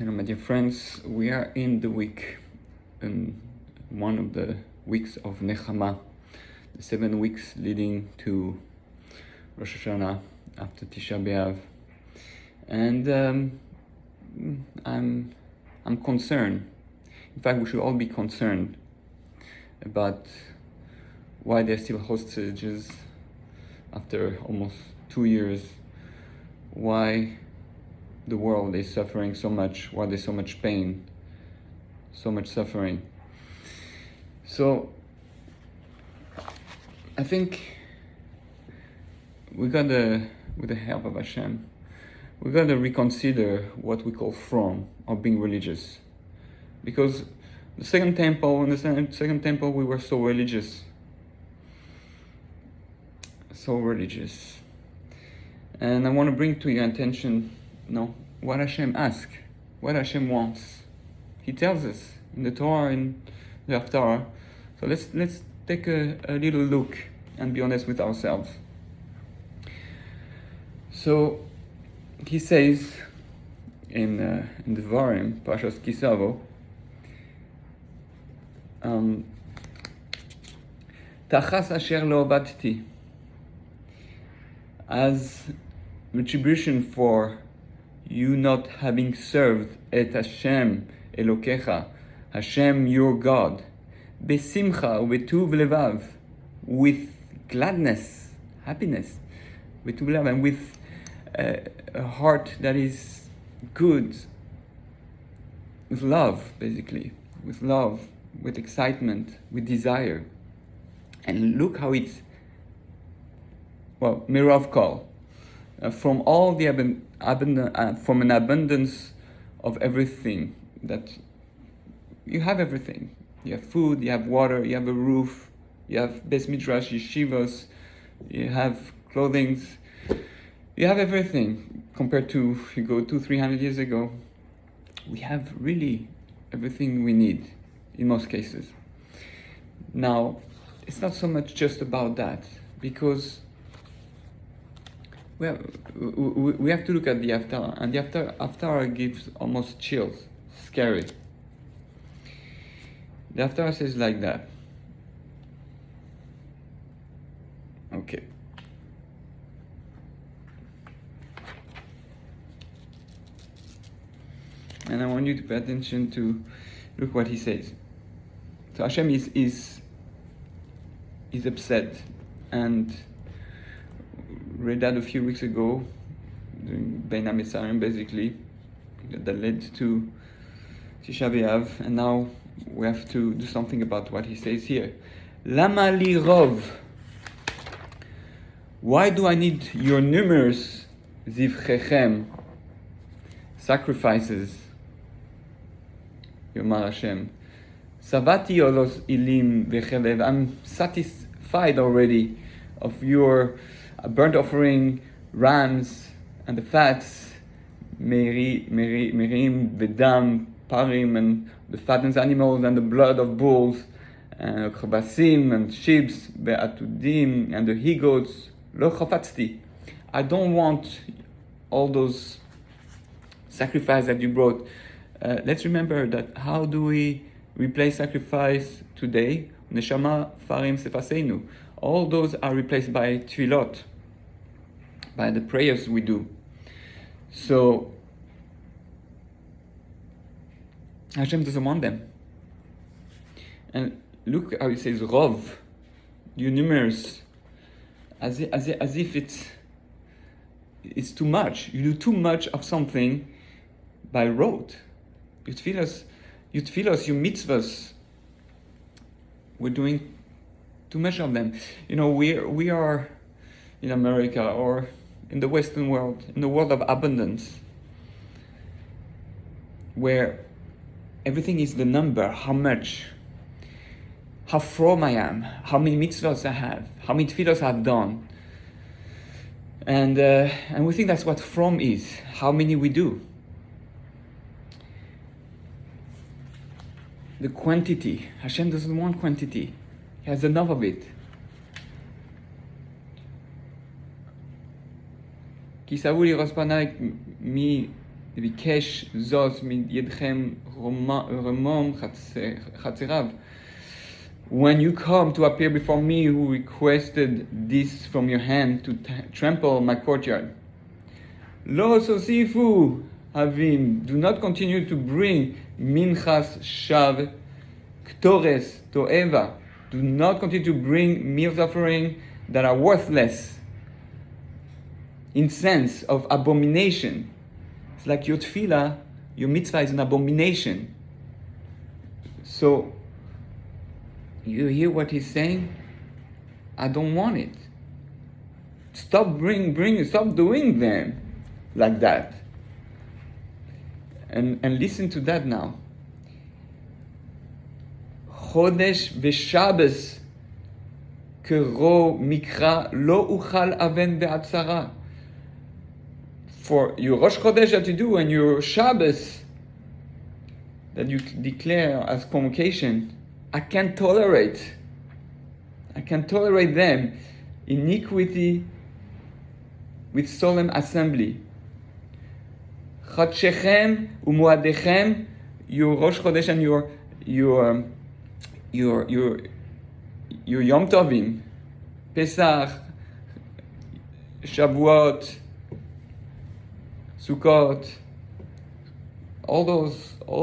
Hello, my dear friends. We are in the week, one of the weeks of Nechama, the 7 weeks leading to Rosh Hashanah after Tisha B'Av, and I'm concerned. In fact, we should all be concerned about why they're still hostages after almost 2 years. Why the world is suffering so much, why there's so much pain, so much suffering. So I think with the help of Hashem, we gotta reconsider what we call frum, or being religious. Because in the second temple we were so religious. And I want to bring to your attention what Hashem asks, what Hashem wants. He tells us in the Torah, in the Haftarah. So let's take a little look and be honest with ourselves. So he says in the Varim, Parshas Kisavo, Tachas asher lo obadti, as retribution for you not having served et Hashem Elokecha, Hashem your God, besimcha ubetuv levav, with gladness, happiness, betuv levav, and with a heart that is good, with love, basically, with love, with excitement, with desire. And look how it's, mirav kol, from all the from an abundance of everything, that you have everything. You have food, you have water, you have a roof, you have Beis Midrash, yeshivas, you have clothing, you have everything. Compared to, if you go 200-300 years ago, we have really everything we need in most cases. Now, it's not so much just about that, because we have to look at the Haftarah, and the Haftarah gives almost chills, scary. The Haftarah says like that. Okay. And I want you to pay attention to look what he says. So Hashem is upset, and read that a few weeks ago during Bein HaMetzarim, basically, that led to Tisha B'Av, and now we have to do something about what he says here. Lama li rov? Why do I need your numerous zivchechem, sacrifices? Yomar Hashem. Savati olos ilim v'chelev. I'm satisfied already of your burnt offering, rams, and the fats, merim, bedam, parim, and the fattened animals, and the blood of bulls, and chabasim, and sheep, be'atudim, and the he-goats. Lo chafatzti. I don't want all those sacrifices that you brought. Let's remember that how do we replace sacrifice today? Neshama farim sefaseinu. All those are replaced by tefillot, by the prayers we do. So Hashem doesn't want them. And look how he says rov, you numerous, as if it's too much. You do too much of something by rote. You tefillos, your mitzvahs, we're doing too much of them. We are in America, or in the Western world, in the world of abundance, where everything is the number, how much, how frum I am, how many mitzvahs I have, how many tefillos I've done. And we think that's what frum is, how many we do. The quantity, Hashem doesn't want quantity. He has enough of it. Kisavu liros panaik mi וביקש זאת מידכם רומם חצריו. When you come to appear before me, who requested this from your hand to trample my courtyard. Lo sosifu havim, do not continue to bring minchas shav ktores toeva. Do not continue to bring meals offering that are worthless, in sense of abomination. It's like your tefillah, your mitzvah is an abomination. So, you hear what he's saying? I don't want it. Stop stop doing them like that. And listen to that now. Chodesh v'Shabbos kero mikra lo uchal aven be'atzara. For your Rosh Chodesh that you do and your Shabbos that you declare as convocation, I can't tolerate them. Iniquity with solemn assembly. Chodshechem u'moadechem, your Rosh Chodesh and your Yom Tovim, Pesach, Shavuot, Sukkot, all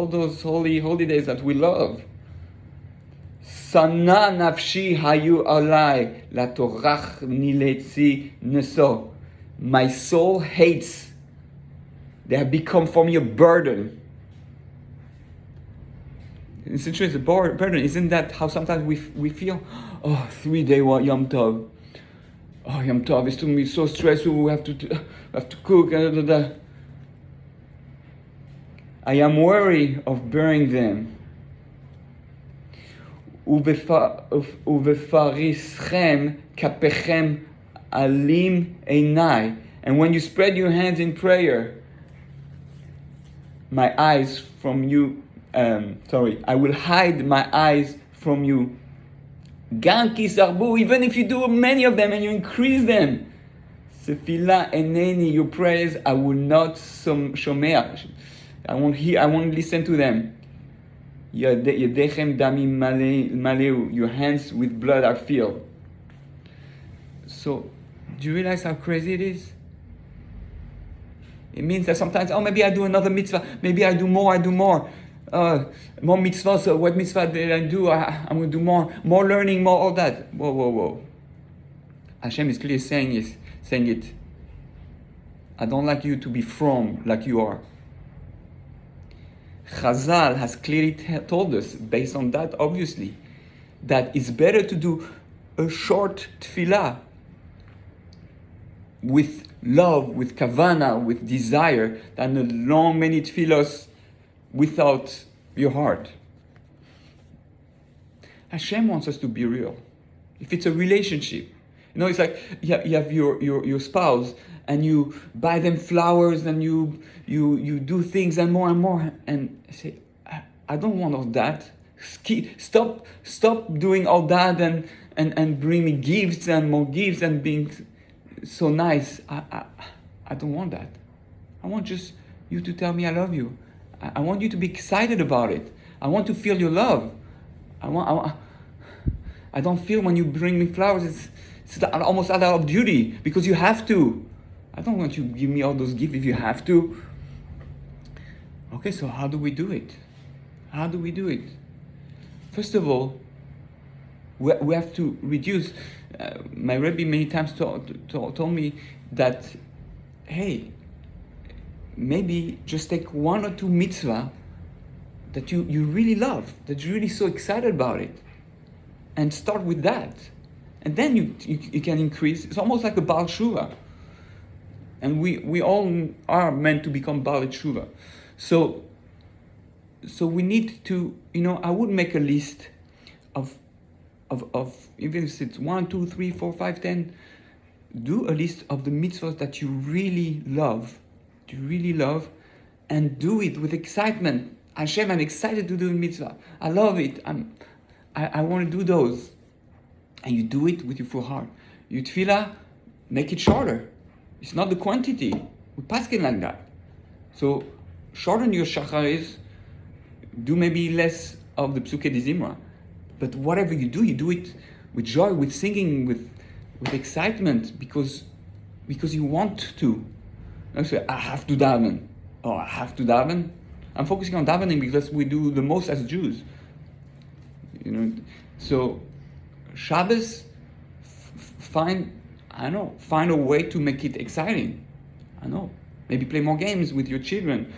those holy days that we love. Sana nafshi hayu alai latorach niletzi neso. My soul hates. They have become for me a burden. It's interesting, a burden. Isn't that how sometimes we feel? Oh, 3-day Yom Tov. Oh, Yom Tov is to me so stressful. We have to cook. I am worried of burying them. Uvefarischem kapechem alim einai. And when you spread your hands in prayer, my eyes from you. I will hide my eyes from you. Ganki sarbu, even if you do many of them and you increase them. Sefila eneni, your prayers, I will not shomea. I won't hear, I won't listen to them. Yadechem damim maleu, your hands with blood are filled. So, do you realize how crazy it is? It means that sometimes, maybe I do another mitzvah, maybe I do more. More mitzvahs, so what mitzvah did I do? I'm going to do more learning, more all that. Whoa. Hashem is clearly saying it. I don't like you to be frum like you are. Chazal has clearly told us, based on that obviously, that it's better to do a short tefillah with love, with kavana, with desire, than a long many tefillahs without your heart. Hashem wants us to be real. If it's a relationship, it's like you have your spouse and you buy them flowers and you do things and more and say, I don't want all that. Stop doing all that and bring me gifts and more gifts and being so nice. I don't want that. I want just you to tell me I love you. I want you to be excited about it. I want to feel your love. I don't feel when you bring me flowers, it's almost out of duty because you have to. I don't want you to give me all those gifts if you have to. Okay, so how do we do it? First of all, we have to reduce. My Rebbe many times told me that, hey, maybe just take one or two mitzvah that you really love, that you're really so excited about it, and start with that. And then you can increase. It's almost like a Baal Tshuva. And we all are meant to become Baal Tshuva. So we need to, I would make a list of even if it's 1, 2, 3, 4, 5, 10, do a list of the mitzvahs that you really love, and do it with excitement. Hashem, I'm excited to do a mitzvah. I love it. I want to do those. And you do it with your full heart. You tefillah, make it shorter. It's not the quantity. We paskin like that. So shorten your shacharis, do maybe less of the Psuke de Zimra. But whatever you do it with joy, with singing, with excitement, because you want to. Don't say, I have to daven. Oh, I have to daven? I'm focusing on davening because we do the most as Jews. So Shabbos, find a way to make it exciting. Maybe play more games with your children.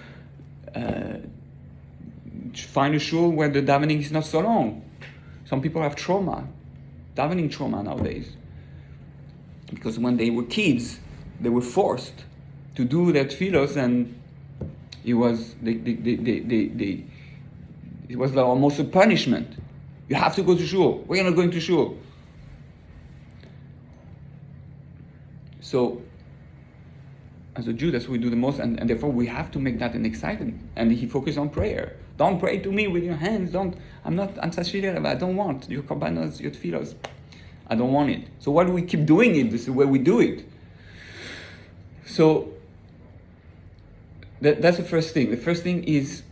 Find a shul where the davening is not so long. Some people have davening trauma nowadays. Because when they were kids, they were forced to do their tefillos, and it was almost a punishment. You have to go to shul. We're not going to shul. So, as a Jew, that's what we do the most, and therefore we have to make that an excitement. And he focused on prayer. Don't pray to me with your hands. I'm sashir, I don't want your korbanos, your tefillos. I don't want it. So why do we keep doing it? This is the way we do it. So that's the first thing. The first thing is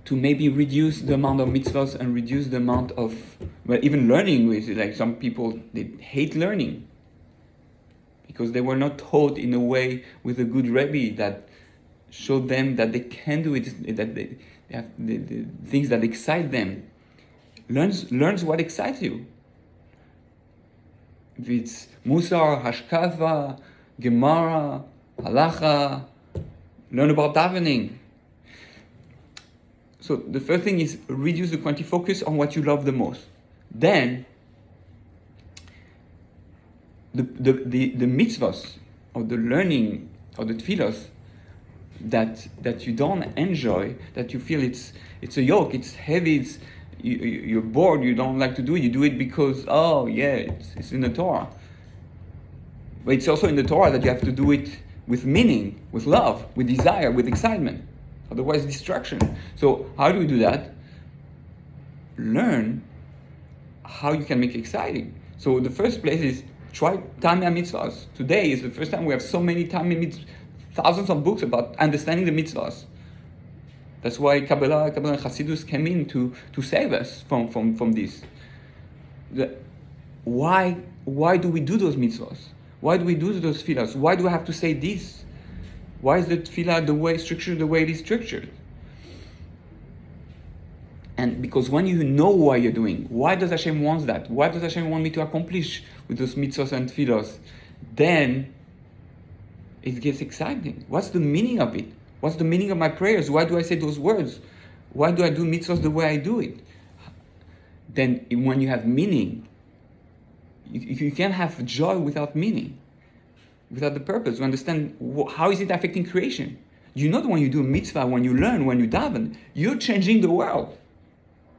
to maybe reduce the amount of mitzvahs and reduce the amount of, even learning. Like some people, they hate learning because they were not taught in a way with a good Rebbe that showed them that they can do it, that they have the things that excite them. Learns what excites you. If it's Musar, Hashkafa, Gemara, Halacha, learn about davening. So the first thing is reduce the quantity, focus on what you love the most. Then the mitzvahs or the learning or the tefillos that you don't enjoy, that you feel it's a yoke, it's heavy, you're bored, you don't like to do it, you do it because, it's in the Torah. But it's also in the Torah that you have to do it with meaning, with love, with desire, with excitement. Otherwise, destruction. So how do we do that? Learn how you can make it exciting. So the first place is try Tanya mitzvahs. Today is the first time we have so many Tanya mitzvahs, thousands of books about understanding the mitzvahs. That's why Kabbalah and Hasidus came in to save us from this. Why do we do those mitzvahs? Why do we do those tefillahs? Why do I have to say this? Why is the tefillah structured the way it is structured? And because when you know why you're doing, why does Hashem want that? Why does Hashem want me to accomplish with those mitzvahs and tefillahs? Then it gets exciting. What's the meaning of it? What's the meaning of my prayers? Why do I say those words? Why do I do mitzvahs the way I do it? Then when you have meaning, you can't have joy without meaning, without the purpose. You understand how is it affecting creation? You know that when you do a mitzvah, when you learn, when you daven, you're changing the world.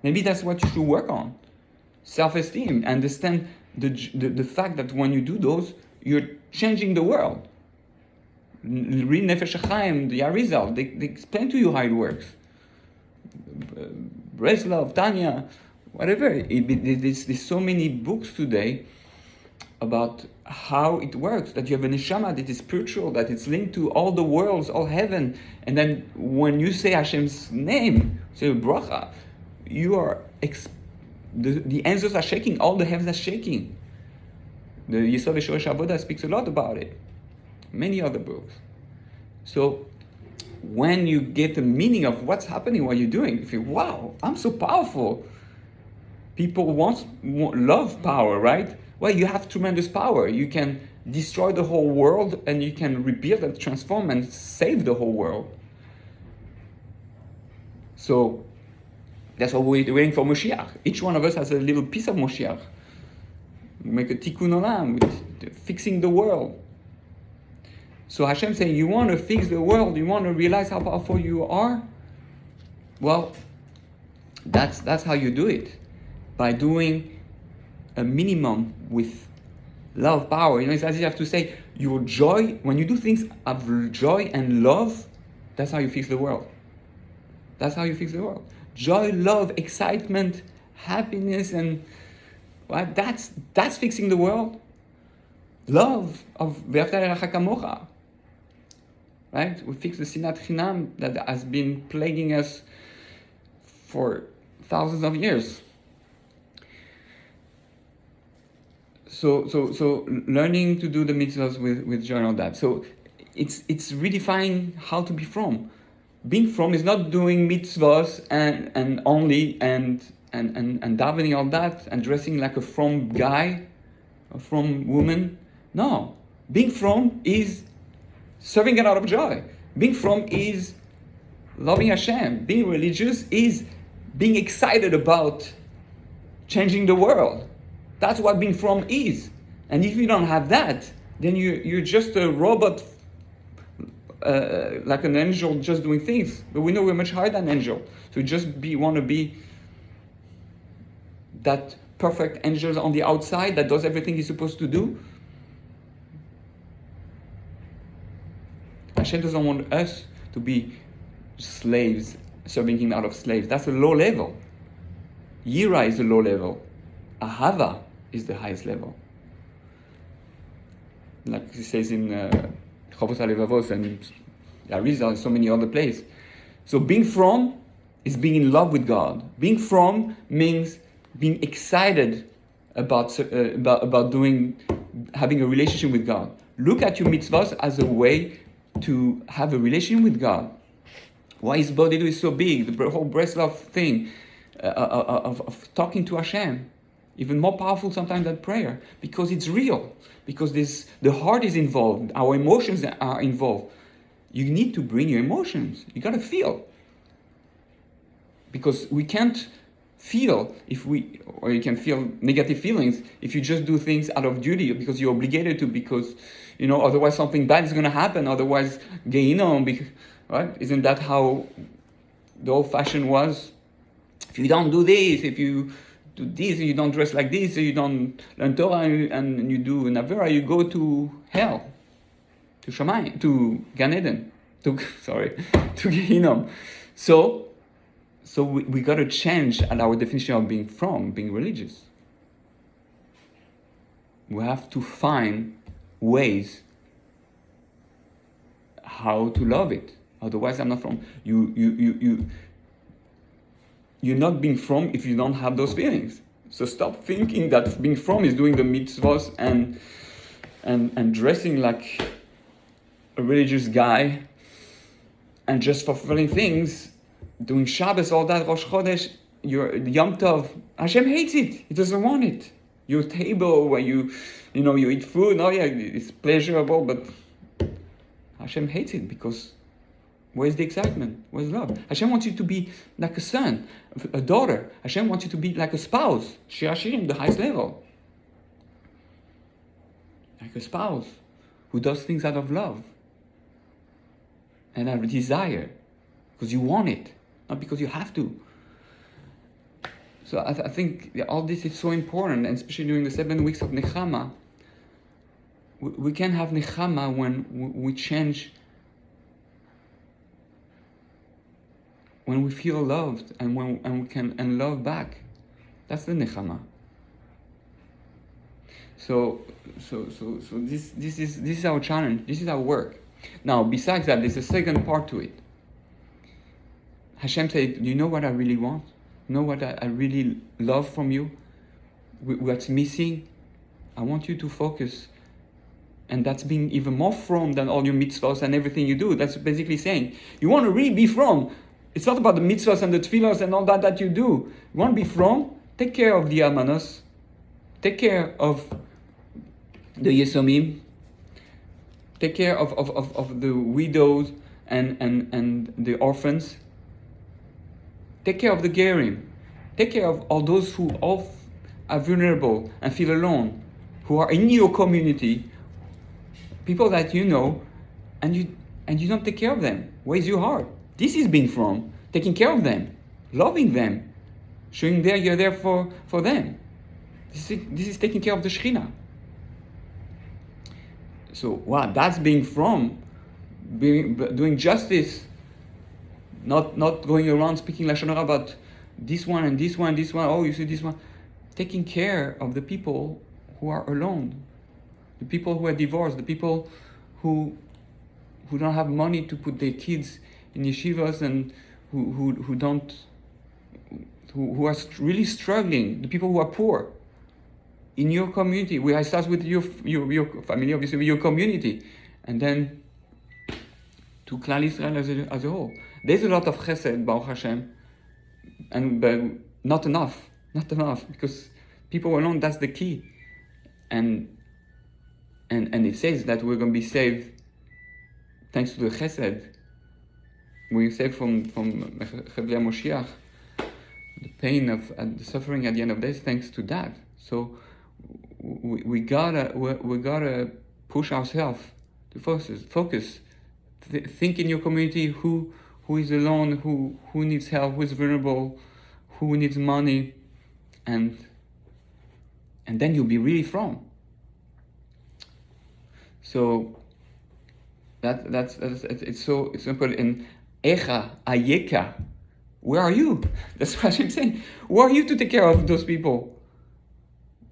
Maybe that's what you should work on. Self-esteem. Understand the fact that when you do those, you're changing the world. Read Nefesh HaChaim, the Arizal, they explain to you how it works. Breslov, Tanya, whatever. There's so many books today about how it works, that you have a neshama that is spiritual, that it's linked to all the worlds, all heaven, and then when you say Hashem's name, say bracha, you are the angels are shaking, all the heavens are shaking. The Yesod Shoresh Avodah speaks a lot about it. Many other books. So when you get the meaning of what's happening, what you're doing, you feel, wow, I'm so powerful. People love power, right? Well, you have tremendous power. You can destroy the whole world and you can rebuild and transform and save the whole world. So that's what we're waiting for Moshiach. Each one of us has a little piece of Moshiach. We make a tikkun olam with fixing the world. So Hashem saying, you want to fix the world, you want to realize how powerful you are? Well, that's how you do it. By doing a minimum with love, power. It's as if you have to say, your joy, when you do things of joy and love, that's how you fix the world. That's how you fix the world. Joy, love, excitement, happiness, and well, that's fixing the world. Love of Ve'afta l'reacha kamocha. right? We fix the sinat chinam that has been plaguing us for thousands of years. So learning to do the mitzvahs with joy and all that. So it's redefining how to be frum. Being frum is not doing mitzvahs and only and davening all that and dressing like a frum guy, a frum woman. No, being frum is serving God out of joy. Being frum is loving Hashem. Being religious is being excited about changing the world. That's what being frum is. And if you don't have that, then you're just a robot, like an angel just doing things. But we know we're much higher than an angel. So want to be that perfect angel on the outside that does everything he's supposed to do. Hashem doesn't want us to be slaves, serving him out of slaves. That's a low level. Yira is a low level. Ahava is the highest level. Like he says in Avodas Hashem and Arizal and so many other places. So being frum is being in love with God. Being frum means being excited about having a relationship with God. Look at your mitzvahs as a way to have a relation with God. Why his body is so big? The whole Breslov thing of talking to Hashem, even more powerful sometimes than prayer, because it's real. Because the heart is involved. Our emotions are involved. You need to bring your emotions. You got to feel. Because we can't feel or you can feel negative feelings if you just do things out of duty because you're obligated to, because otherwise something bad is going to happen. Otherwise, right? Isn't that how the old fashion was? If you don't do this, if you do this, you don't dress like this, you don't learn Torah, and you do an Avera, you go to hell, to Shamayim, to Gan Eden, to Gehinnom. So we got to change our definition of being frum, being religious. We have to find ways how to love it. Otherwise, I'm not frum. You're not being frum if you don't have those feelings. So stop thinking that being frum is doing the mitzvahs and dressing like a religious guy and just fulfilling things, doing Shabbos, all that, Rosh Chodesh, your Yom Tov. Hashem hates it. He doesn't want it. Your table where you eat food, it's pleasurable, but Hashem hates it because where's the excitement? Where's love? Hashem wants you to be like a son, a daughter. Hashem wants you to be like a spouse. Shir Hashirim, the highest level. Like a spouse who does things out of love and out of desire because you want it, not because you have to. So I think all this is so important, and especially during the 7 weeks of Nechama. We can have Nechama when we change, when we feel loved and we can love back. That's the Nechama. So this is our challenge. This is our work. Now, besides that, there's a second part to it. Hashem said, "You know what I really want? You know what I really love from you? What's missing? I want you to focus." And that's being even more frum than all your mitzvahs and everything you do. That's basically saying, you want to really be frum. It's not about the mitzvahs and the tefillahs and all that you do. You want to be frum? Take care of the almanos. Take care of the yesomim. Take care of the widows and the orphans. Take care of the gerim. Take care of all those who all are vulnerable and feel alone, who are in your community, people that you know, and you don't take care of them. Where's your heart? This is being frum, taking care of them, loving them, showing you're there for them. This is taking care of the Shekhinah. So, wow, that's being frum, doing justice, not going around speaking Lashon Hara about this one and this one and this one. Oh, you see this one. Taking care of the people who are alone, the people who are divorced, the people who who don't have money to put their kids in yeshivas, and who are really struggling, the people who are poor in your community. I start with your family, obviously, with your community, and then to Klal Israel as a whole. There's a lot of chesed, Baruch Hashem, but not enough, because people alone, that's the key. And it says that we're going to be saved thanks to the chesed. We're saved from Chevlei Moshiach, the pain of the suffering at the end of days, thanks to that. So we gotta push ourselves to focus. Think in your community who is alone, who needs help, who is vulnerable, who needs money, and then you'll be really from. So that's it's so simple. In Echa Ayeka, where are you? That's what I'm saying. Where are you to take care of those people?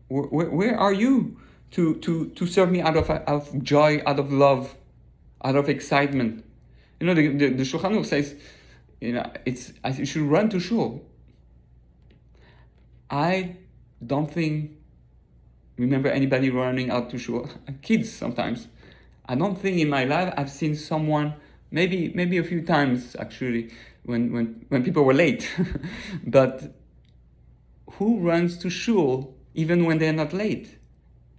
Where are you to serve me out of joy, out of love, out of excitement? The Shulchan Aruch says, you should run to shul. I don't remember anybody running out to shul. Kids sometimes. I don't think in my life I've seen someone, maybe a few times actually, when people were late. But who runs to shul even when they're not late?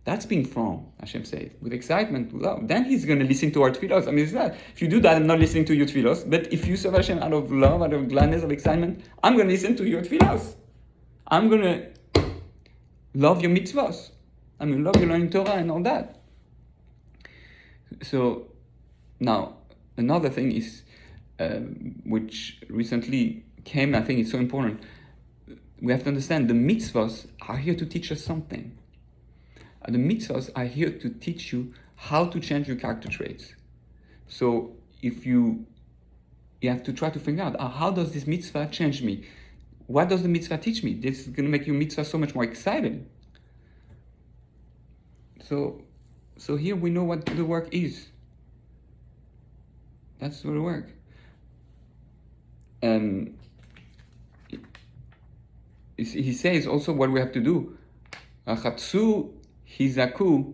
That's being from, Hashem says, with excitement, with love. Then he's going to listen to our tefillos. I mean, it's that. If you do that, I'm not listening to your tefillos. But if you serve Hashem out of love, out of gladness, of excitement, I'm going to listen to your tefillos. I'm going to love your mitzvahs. I'm going to love your learning Torah and all that. So, now, another thing is, which recently came, I think it's so important. We have to understand the mitzvahs are here to teach us something. The mitzvahs are here to teach you how to change your character traits. So if you have to try to figure out, how does this mitzvah change me? What does the mitzvah teach me? This is going to make your mitzvah so much more exciting. So here we know what the work is. That's the work. And he says also what we have to do. Achatsu hizaku.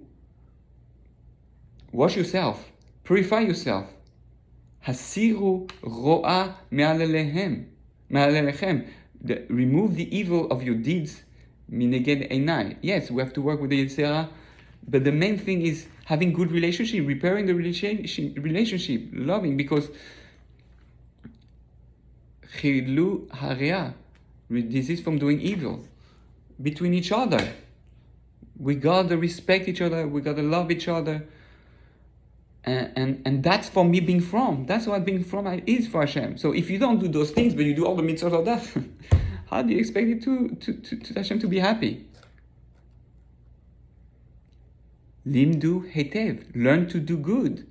Wash yourself. Purify yourself. Hasiru ro'a me'alelechem. Remove the evil of your deeds. Mineged einai. Yes, we have to work with the Yetzer Hara, but the main thing is having good relationship, repairing the relationship, loving, because chidlu haria, disease from doing evil between each other. We gotta respect each other. We gotta love each other. And that's for me being from. That's what being from is for Hashem. So if you don't do those things, but you do all the mitzvot of that, how do you expect it to Hashem to be happy? Limdu hetev. Learn to do good.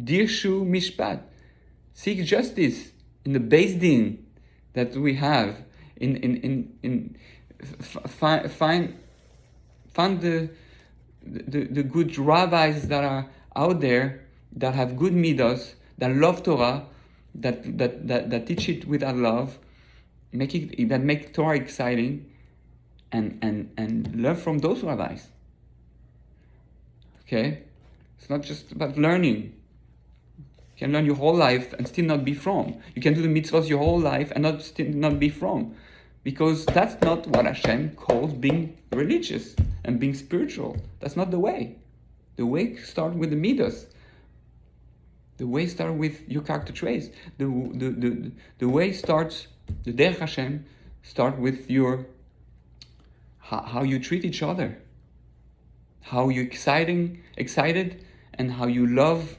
Dirshu mishpat. Seek justice in the Beis Din that we have. Find the good rabbis that are out there that have good midos, that love Torah, that teach it without love, that make Torah exciting, and learn from those rabbis. Okay, it's not just about learning. You can learn your whole life and still not be from. You can do the mitzvahs your whole life and still not be from, because that's not what Hashem calls being religious and being spiritual. That's not the way. The way starts with the midos. The way starts with your character traits. The way starts, the derech Hashem start with your how you treat each other, how you're excited, and how you love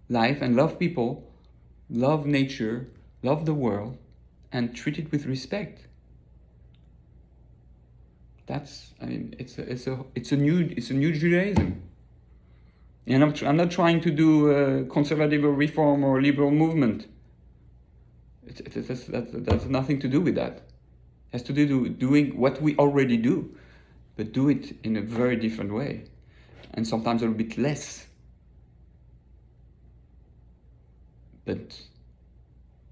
life and love people, love nature, love the world, and treat it with respect. It's a new Judaism. And I'm not trying to do conservative or reform or liberal movement. That's nothing to do with that. It has to do with doing what we already do, but do it in a very different way, and sometimes a little bit less. But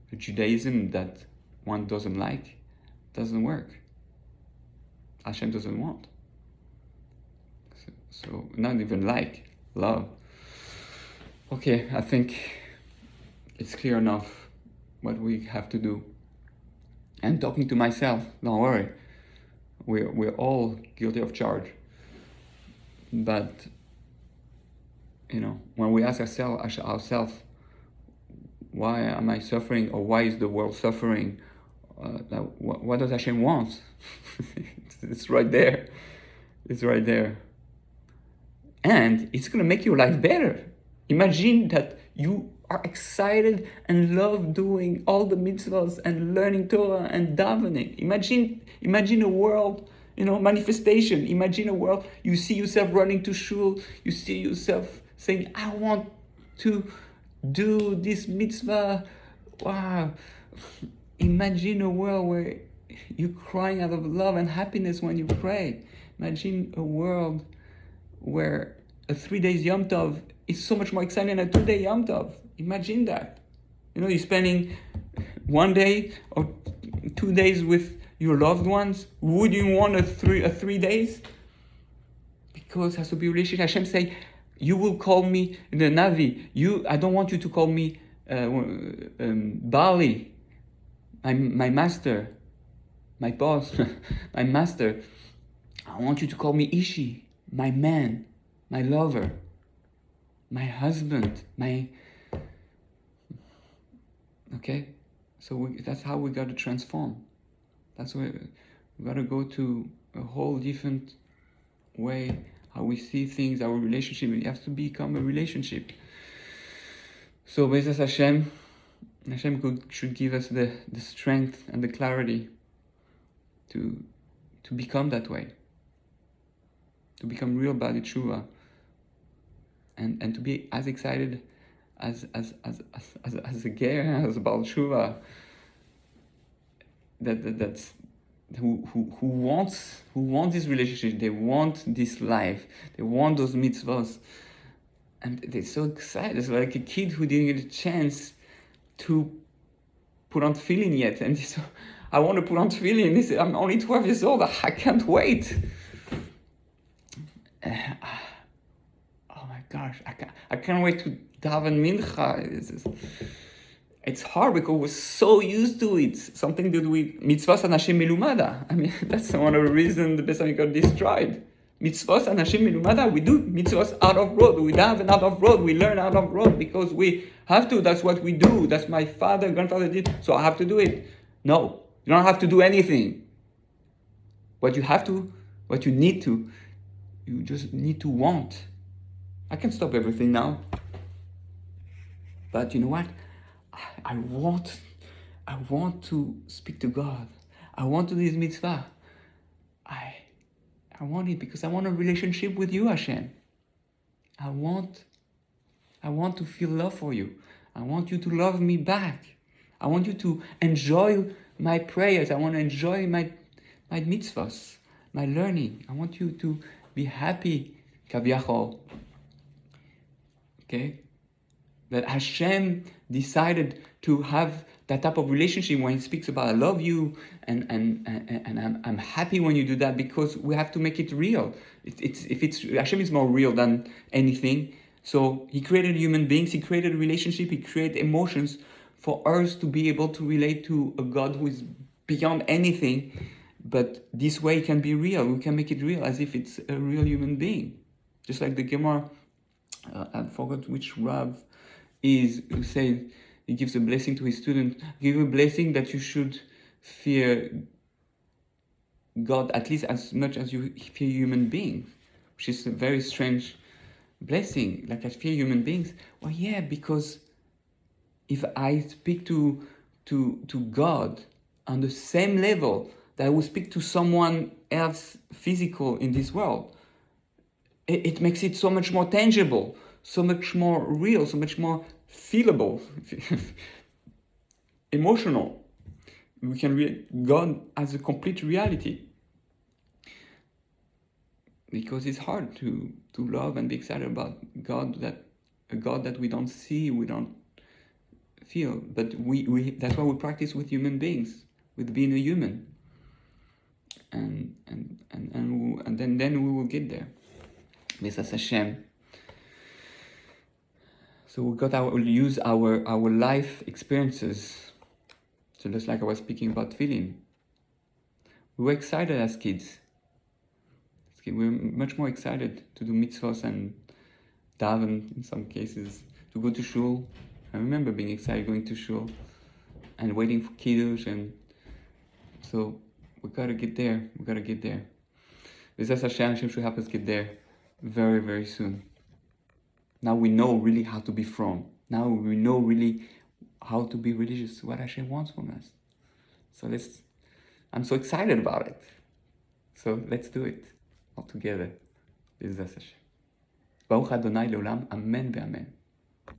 the Judaism that one doesn't like doesn't work. Hashem doesn't want. So not even like, love. Okay, I think it's clear enough what we have to do. And talking to myself, don't worry, we're all guilty of charge. But when we ask ourselves, why am I suffering, or why is the world suffering? What does Hashem want? It's right there. It's right there. And it's going to make your life better. Imagine that you are excited and love doing all the mitzvahs and learning Torah and davening. Imagine a world, manifestation. Imagine a world, you see yourself running to shul, you see yourself saying, I want to do this mitzvah. Wow. Imagine a world where you're crying out of love and happiness when you pray. Imagine a world where a 3 days Yom Tov is so much more exciting than a 2-day Yom Tov. Imagine that. You're spending 1 day or 2 days with your loved ones. Would you want a 3 days? Because it has to be a relationship. Hashem say, you will call me the Navi. I don't want you to call me Bali, my master, my boss, my master. I want you to call me Ishi, my man, my lover, my husband, okay? So that's how we got to transform. That's why we got to go to a whole different way, how we see things, our relationship. It has to become a relationship. So Avodas Hashem should give us the strength and the clarity to become that way, to become real Bali Tshuva, and to be as excited as a ger, as a Baal Tshuva, that's who wants this relationship. They want this life. They want those mitzvahs, and they're so excited. It's like a kid who didn't get a chance to put on tefillin yet, and so I want to put on tefillin. He said, I'm only 12 years old. I can't wait. Oh my gosh, I can't wait to daven mincha. It's hard because we're so used to it. Something to do with mitzvahs and Hashem milumada. I mean, that's one of the reasons the Beis got destroyed. Mitzvahs and Hashem milumada. We do mitzvahs out of road. We daven out of road. We learn out of road because we have to. That's what we do. That's my grandfather did. So I have to do it. No, you don't have to do anything. What you need to, you just need to want. I can stop everything now. But you know what? I want to speak to God. I want to do this mitzvah. I want it because I want a relationship with you, Hashem. I want to feel love for you. I want you to love me back. I want you to enjoy my prayers. I want to enjoy my mitzvahs, my learning. I want you to be happy, Kavyachol. Okay? That Hashem decided to have that type of relationship when He speaks about I love you and I'm happy when you do that, because we have to make it real. Hashem is more real than anything. So He created human beings, He created a relationship, He created emotions for us to be able to relate to a God who is beyond anything. But this way it can be real. We can make it real as if it's a real human being. Just like the Gemara, I forgot which Rav is, who said he gives a blessing to his student. Give a blessing that you should fear God at least as much as you fear human beings, which is a very strange blessing. Like I fear human beings. Well, yeah, because if I speak to God on the same level that I would speak to someone else physical in this world, it makes it so much more tangible, so much more real, so much more feelable, emotional. We can read God as a complete reality. Because it's hard to love and be excited about God, a God that we don't see, we don't feel. But we that's why we practice with human beings, with being a human. And then we will get there. Avodas Hashem. So we'll use our life experiences. So just like I was speaking about feeling. We were excited as kids. We were much more excited to do mitzvahs and daven in some cases, to go to shul. I remember being excited going to shul and waiting for kiddush, and so we gotta get there. Avodas Hashem should help us get there very, very soon. Now we know really how to be frum. Now we know really how to be religious, what Hashem wants from us. So I'm so excited about it. So let's do it all together. Avodas Hashem. Baruch Adonai Leolam. Amen ve'amen.